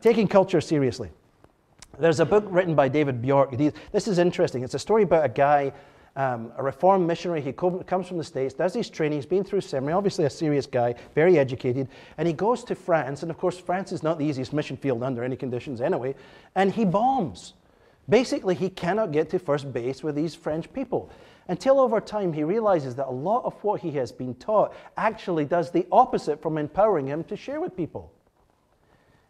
Taking culture seriously. There's a book written by David Bjork. This is interesting. It's a story about a guy, a reformed missionary. He comes from the States, does his training, he's been through seminary, obviously a serious guy, very educated, and he goes to France, and of course France is not the easiest mission field under any conditions anyway, and he bombs. Basically, he cannot get to first base with these French people. Until over time, he realizes that a lot of what he has been taught actually does the opposite from empowering him to share with people.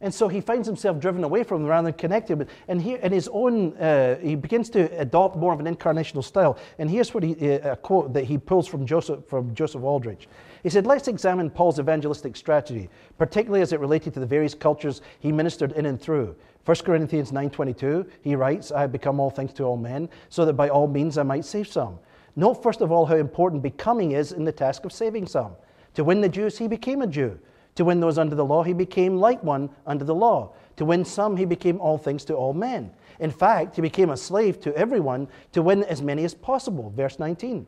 And so he finds himself driven away from them rather than connected. And here, in his own, he begins to adopt more of an incarnational style. And here's what a quote that he pulls from Joseph Aldrich. He said, "Let's examine Paul's evangelistic strategy, particularly as it related to the various cultures he ministered in and through. 1 Corinthians 9:22, he writes, 'I have become all things to all men, so that by all means I might save some.' Note first of all how important becoming is in the task of saving some. To win the Jews, he became a Jew. To win those under the law, he became like one under the law. To win some, he became all things to all men. In fact, he became a slave to everyone to win as many as possible." Verse 19.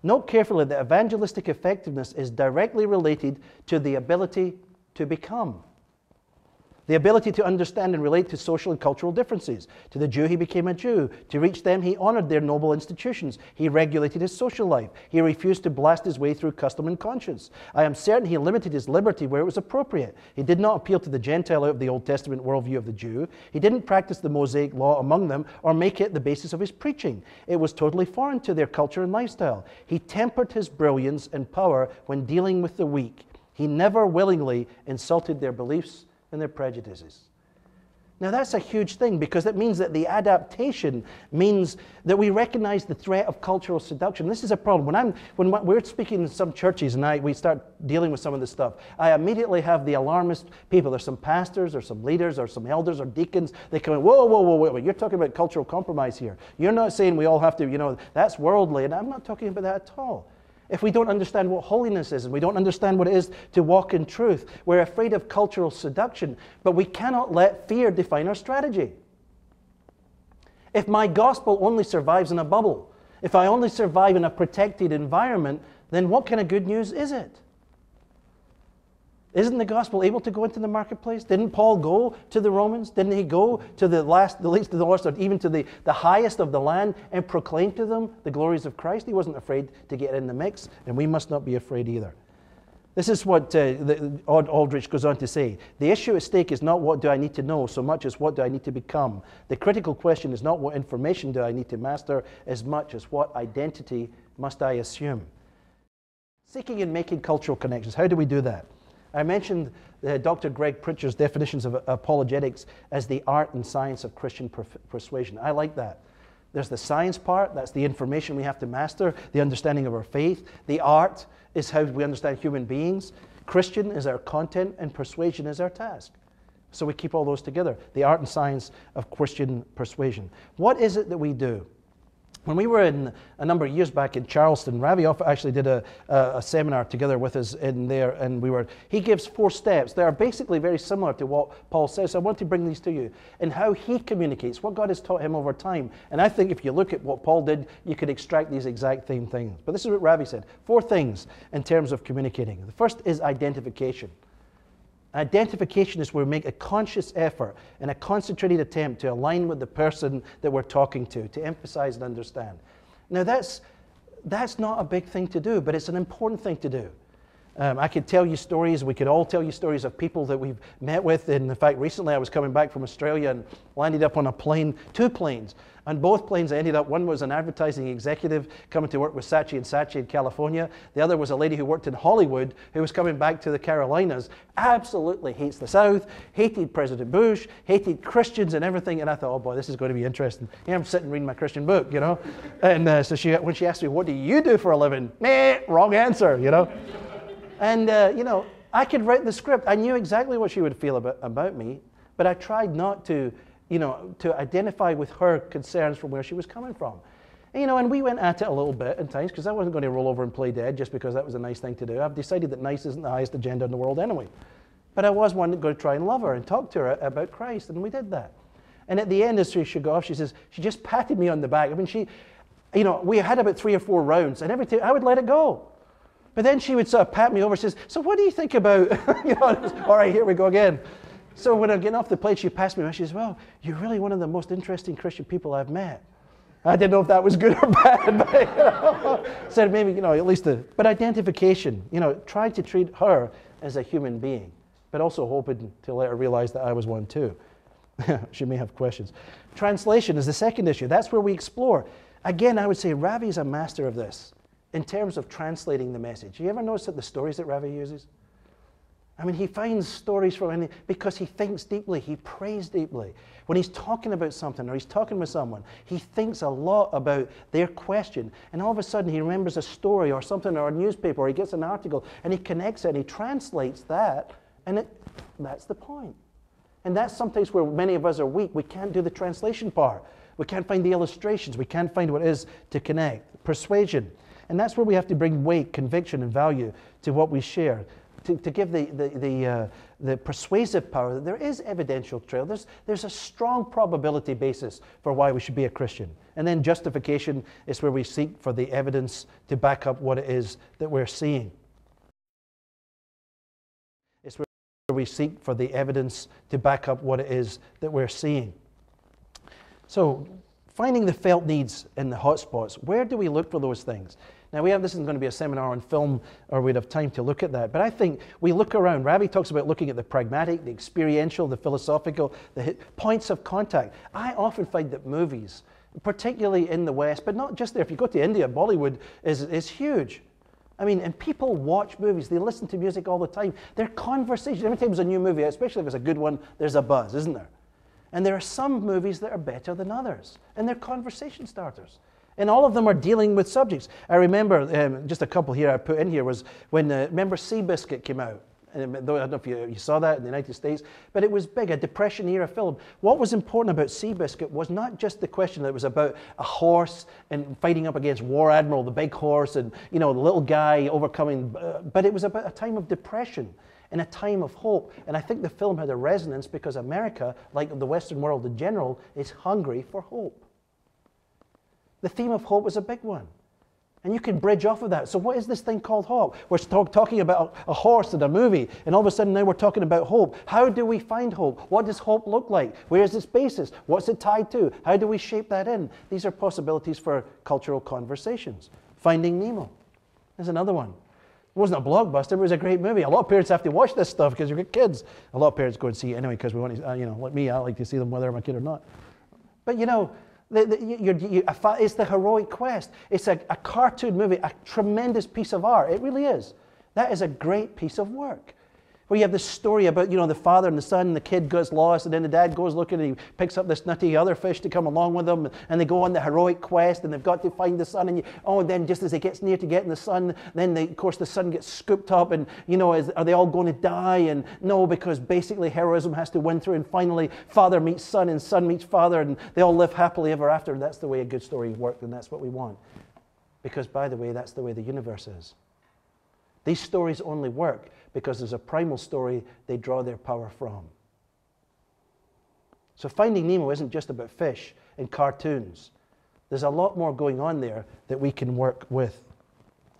Note carefully that evangelistic effectiveness is directly related to the ability to become. The ability to understand and relate to social and cultural differences. To the Jew, he became a Jew. To reach them, he honored their noble institutions. He regulated his social life. He refused to blast his way through custom and conscience. I am certain he limited his liberty where it was appropriate. He did not appeal to the Gentile out of the Old Testament worldview of the Jew. He didn't practice the Mosaic law among them or make it the basis of his preaching. It was totally foreign to their culture and lifestyle. He tempered his brilliance and power when dealing with the weak. He never willingly insulted their beliefs and their prejudices. Now that's a huge thing, because it means that the adaptation means that we recognize the threat of cultural seduction. This is a problem. When we're speaking in some churches and we start dealing with some of this stuff, I immediately have the alarmist people. There's some pastors or some leaders or some elders or deacons. They come in, whoa, you're talking about cultural compromise here. You're not saying we all have to, that's worldly. And I'm not talking about that at all. If we don't understand what holiness is and we don't understand what it is to walk in truth, we're afraid of cultural seduction, but we cannot let fear define our strategy. If my gospel only survives in a bubble, if I only survive in a protected environment, then what kind of good news is it? Isn't the gospel able to go into the marketplace? Didn't Paul go to the Romans? Didn't he go to the least of the lost, or even to the highest of the land, and proclaim to them the glories of Christ? He wasn't afraid to get in the mix, and we must not be afraid either. This is what Aldrich goes on to say. The issue at stake is not what do I need to know so much as what do I need to become. The critical question is not what information do I need to master as much as what identity must I assume. Seeking and making cultural connections. How do we do that? I mentioned Dr. Greg Pritchard's definitions of apologetics as the art and science of Christian persuasion. I like that. There's the science part, that's the information we have to master, the understanding of our faith. The art is how we understand human beings. Christian is our content, and persuasion is our task. So we keep all those together. The art and science of Christian persuasion. What is it that we do? When we were in a number of years back in Charleston, Ravi actually did a seminar together with us in there, and he gives 4 steps. They are basically very similar to what Paul says. So I want to bring these to you and how he communicates, what God has taught him over time. And I think if you look at what Paul did, you could extract these exact same things. But this is what Ravi said. 4 things in terms of communicating. The first is identification. Identification is where we make a conscious effort and a concentrated attempt to align with the person that we're talking to emphasize and understand. Now that's not a big thing to do, but it's an important thing to do. I could tell you stories, we could all tell you stories of people that we've met with. And in fact, recently I was coming back from Australia and landed up on a plane, 2 planes. On both planes I ended up, one was an advertising executive coming to work with Saatchi & Saatchi in California. The other was a lady who worked in Hollywood who was coming back to the Carolinas. Absolutely hates the South, hated President Bush, hated Christians and everything. And I thought, oh boy, this is going to be interesting. Here I'm sitting reading my Christian book, And so when she asked me, what do you do for a living? Wrong answer, And, I could write the script. I knew exactly what she would feel about me, but I tried not to identify with her concerns from where she was coming from. And we went at it a little bit at times, because I wasn't going to roll over and play dead just because that was a nice thing to do. I've decided that nice isn't the highest agenda in the world anyway. But I was one that going to try and love her and talk to her about Christ, and we did that. And at the end, as she got off, she says, she just patted me on the back. I mean, we had about 3 or 4 rounds, and every time I would let it go. But then she would sort of pat me over and says, so what do you think about, all right, here we go again. So when I'm getting off the plane, she passed me, and she says, well, you're really one of the most interesting Christian people I've met. I didn't know if that was good or bad, but said maybe, at least but identification, trying to treat her as a human being, but also hoping to let her realize that I was one too. She may have questions. Translation is the second issue. That's where we explore. Again, I would say Ravi is a master of this in terms of translating the message. You ever notice that the stories that Ravi uses? I mean, he finds stories because he thinks deeply, he prays deeply. When he's talking about something or he's talking with someone, he thinks a lot about their question. And all of a sudden, he remembers a story or something or a newspaper, or he gets an article, and he connects it and he translates that, and that's the point. And that's sometimes where many of us are weak. We can't do the translation part. We can't find the illustrations. We can't find what it is to connect. Persuasion. And that's where we have to bring weight, conviction, and value to what we share. To give the persuasive power that there is evidential trail. There's a strong probability basis for why we should be a Christian. And then justification is where we seek for the evidence to back up what it is that we're seeing. It's where we seek for the evidence to back up what it is that we're seeing. So, finding the felt needs and the hotspots, where do we look for those things? Now, this isn't going to be a seminar on film, or we'd have time to look at that, but I think we look around. Ravi talks about looking at the pragmatic, the experiential, the philosophical, the points of contact. I often find that movies, particularly in the West, but not just there. If you go to India, Bollywood is huge. I mean, and people watch movies. They listen to music all the time. They're conversations. Every time there's a new movie, especially if it's a good one, there's a buzz, isn't there? And there are some movies that are better than others, and they're conversation starters. And all of them are dealing with subjects. I remember, just a couple here I put in here, was when, remember Seabiscuit came out. And I don't know if you saw that in the United States, but it was big, a Depression-era film. What was important about Seabiscuit was not just the question that it was about a horse and fighting up against War Admiral, the big horse, and the little guy overcoming, but it was about a time of depression and a time of hope. And I think the film had a resonance because America, like the Western world in general, is hungry for hope. The theme of hope was a big one. And you can bridge off of that. So what is this thing called hope? We're talking about a horse in a movie, and all of a sudden now we're talking about hope. How do we find hope? What does hope look like? Where is its basis? What's it tied to? How do we shape that in? These are possibilities for cultural conversations. Finding Nemo is another one. It wasn't a blockbuster, but it was a great movie. A lot of parents have to watch this stuff because you've got kids. A lot of parents go and see it anyway because we want to, like me, I like to see them whether I'm a kid or not. But it's the heroic quest. It's a cartoon movie, a tremendous piece of art. It really is. That is a great piece of work. Where you have this story about, the father and the son, and the kid gets lost, and then the dad goes looking, and he picks up this nutty other fish to come along with them, and they go on the heroic quest, and they've got to find the son, and then just as he gets near to getting the son, then of course the son gets scooped up, and are they all going to die? And no, because basically heroism has to win through, and finally father meets son, and son meets father, and they all live happily ever after. That's the way a good story works, and that's what we want. Because, by the way, that's the way the universe is. These stories only work because there's a primal story they draw their power from. So Finding Nemo isn't just about fish and cartoons. There's a lot more going on there that we can work with.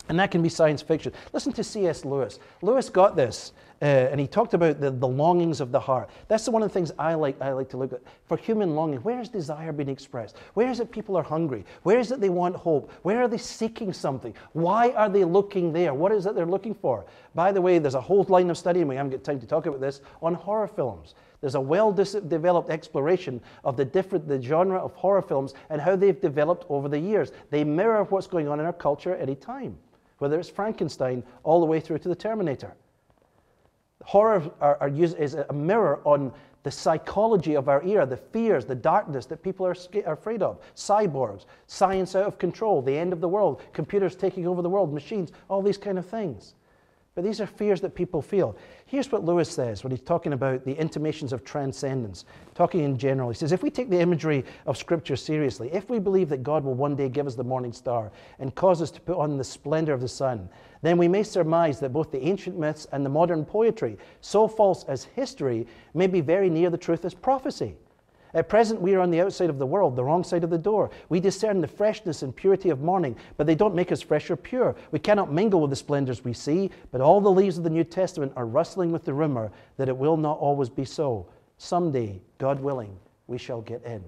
And that can be science fiction. Listen to C.S. Lewis. Lewis got this, and he talked about the longings of the heart. That's one of the things I like to look at. For human longing, where is desire being expressed? Where is it people are hungry? Where is it they want hope? Where are they seeking something? Why are they looking there? What is it they're looking for? By the way, there's a whole line of study, and we haven't got time to talk about this, on horror films. There's a well-developed exploration of the genre of horror films and how they've developed over the years. They mirror what's going on in our culture at any time, whether it's Frankenstein all the way through to the Terminator. Horror are used as a mirror on the psychology of our era, the fears, the darkness that people are afraid of. Cyborgs, science out of control, the end of the world, computers taking over the world, machines, all these kind of things. But these are fears that people feel. Here's what Lewis says when he's talking about the intimations of transcendence, talking in general. He says, if we take the imagery of Scripture seriously, if we believe that God will one day give us the morning star and cause us to put on the splendor of the sun, then we may surmise that both the ancient myths and the modern poetry, so false as history, may be very near the truth as prophecy. At present, we are on the outside of the world, the wrong side of the door. We discern the freshness and purity of morning, but they don't make us fresh or pure. We cannot mingle with the splendors we see, but all the leaves of the New Testament are rustling with the rumor that it will not always be so. Someday, God willing, we shall get in.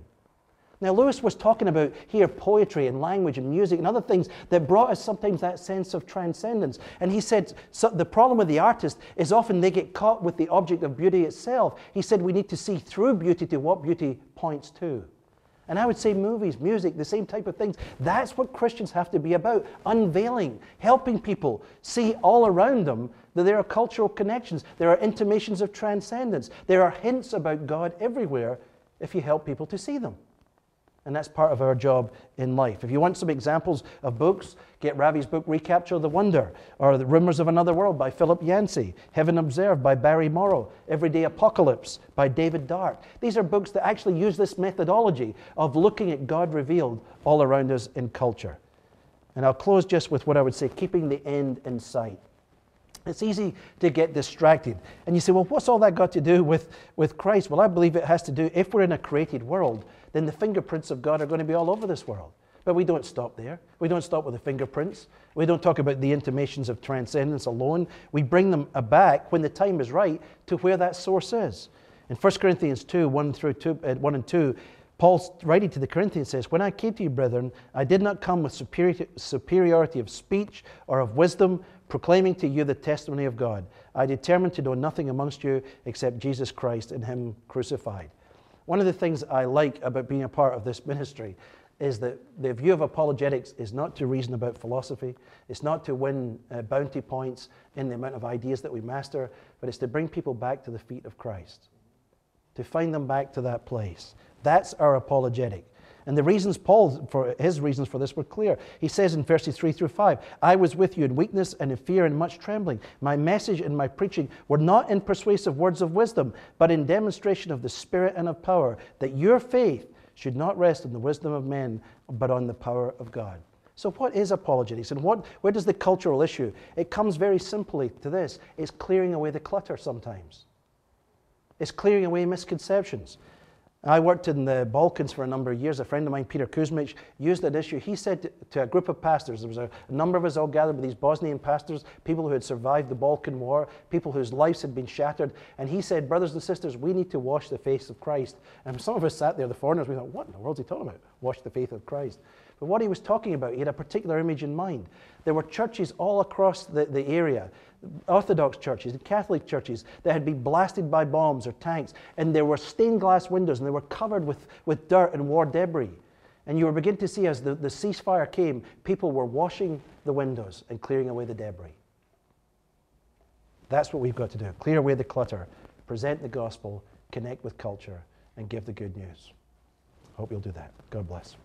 Now, Lewis was talking about here poetry and language and music and other things that brought us sometimes that sense of transcendence. And he said the problem with the artist is often they get caught with the object of beauty itself. He said we need to see through beauty to what beauty points to. And I would say movies, music, the same type of things. That's what Christians have to be about, unveiling, helping people see all around them that there are cultural connections, there are intimations of transcendence, there are hints about God everywhere if you help people to see them. And that's part of our job in life. If you want some examples of books, get Ravi's book, Recapture the Wonder, or The Rumors of Another World by Philip Yancey, Heaven Observed by Barry Morrow, Everyday Apocalypse by David Dart. These are books that actually use this methodology of looking at God revealed all around us in culture. And I'll close just with what I would say, keeping the end in sight. It's easy to get distracted. And you say, well, what's all that got to do with Christ? Well, I believe it has to do, if we're in a created world, then the fingerprints of God are going to be all over this world. But we don't stop there. We don't stop with the fingerprints. We don't talk about the intimations of transcendence alone. We bring them back when the time is right to where that source is. In 1 Corinthians 2, 1 and 2, Paul, writing to the Corinthians, says, when I came to you, brethren, I did not come with superiority of speech or of wisdom, proclaiming to you the testimony of God. I determined to know nothing amongst you except Jesus Christ and Him crucified. One of the things I like about being a part of this ministry is that the view of apologetics is not to reason about philosophy. It's not to win bounty points in the amount of ideas that we master, but it's to bring people back to the feet of Christ, to find them back to that place. That's our apologetic. And the reasons his reasons for this were clear. He says in verses 3 through 5, I was with you in weakness and in fear and much trembling. My message and my preaching were not in persuasive words of wisdom, but in demonstration of the Spirit and of power, that your faith should not rest on the wisdom of men, but on the power of God. So what is apologetics, and where does the cultural issue? It comes very simply to this. It's clearing away the clutter sometimes. It's clearing away misconceptions. I worked in the Balkans for a number of years. A friend of mine, Peter Kuzmic, used that issue. He said to a group of pastors, there was a number of us all gathered with these Bosnian pastors, people who had survived the Balkan War, people whose lives had been shattered. And he said, brothers and sisters, we need to wash the face of Christ. And some of us sat there, the foreigners, we thought, what in the world is he talking about? Wash the faith of Christ. But what he was talking about, he had a particular image in mind. There were churches all across the area, Orthodox churches and Catholic churches that had been blasted by bombs or tanks, and there were stained glass windows and they were covered with dirt and war debris. And you were beginning to see as the ceasefire came, people were washing the windows and clearing away the debris. That's what we've got to do. Clear away the clutter, present the gospel, connect with culture, and give the good news. Hope you'll do that. God bless.